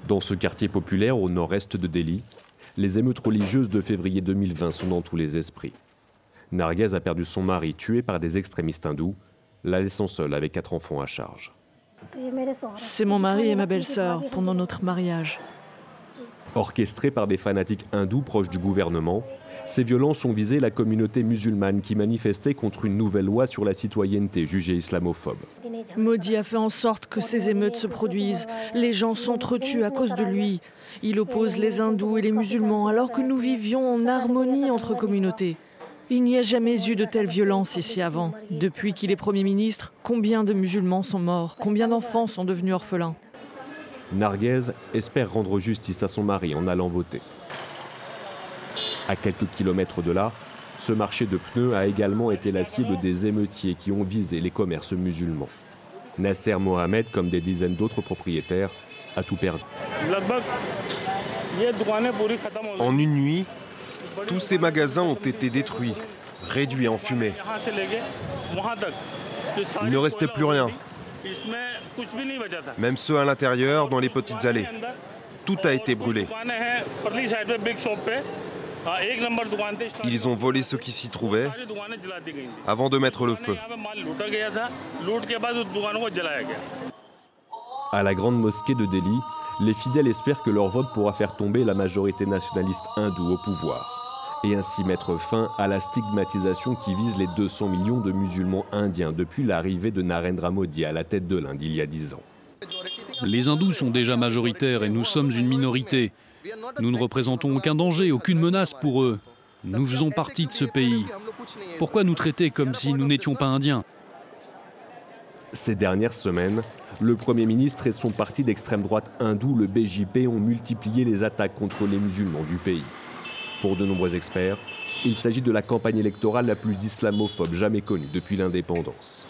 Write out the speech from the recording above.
Dans ce quartier populaire au nord-est de Delhi, les émeutes religieuses de février 2020 sont dans tous les esprits. Narguez a perdu son mari tué par des extrémistes hindous, la laissant seule avec 4 enfants à charge. C'est mon mari et ma belle-sœur pendant notre mariage. Orchestrés par des fanatiques hindous proches du gouvernement, ces violences ont visé la communauté musulmane qui manifestait contre une nouvelle loi sur la citoyenneté jugée islamophobe. Modi a fait en sorte que ces émeutes se produisent. Les gens s'entretuent à cause de lui. Il oppose les hindous et les musulmans alors que nous vivions en harmonie entre communautés. Il n'y a jamais eu de telle violence ici avant. Depuis qu'il est Premier ministre, combien de musulmans sont morts? Combien d'enfants sont devenus orphelins? Narguez espère rendre justice à son mari en allant voter. À quelques kilomètres de là, ce marché de pneus a également été la cible des émeutiers qui ont visé les commerces musulmans. Nasser Mohamed, comme des dizaines d'autres propriétaires, a tout perdu. En une nuit, tous ces magasins ont été détruits, réduits en fumée. Il ne restait plus rien. Même ceux à l'intérieur, dans les petites allées. Tout a été brûlé. Ils ont volé ce qui s'y trouvait avant de mettre le feu. À la grande mosquée de Delhi, les fidèles espèrent que leur vote pourra faire tomber la majorité nationaliste hindoue au pouvoir et ainsi mettre fin à la stigmatisation qui vise les 200 millions de musulmans indiens depuis l'arrivée de Narendra Modi à la tête de l'Inde il y a 10 ans. Les hindous sont déjà majoritaires et nous sommes une minorité. Nous ne représentons aucun danger, aucune menace pour eux. Nous faisons partie de ce pays. Pourquoi nous traiter comme si nous n'étions pas indiens? Ces dernières semaines, le Premier ministre et son parti d'extrême droite hindou, le BJP, ont multiplié les attaques contre les musulmans du pays. Pour de nombreux experts, il s'agit de la campagne électorale la plus islamophobe jamais connue depuis l'indépendance.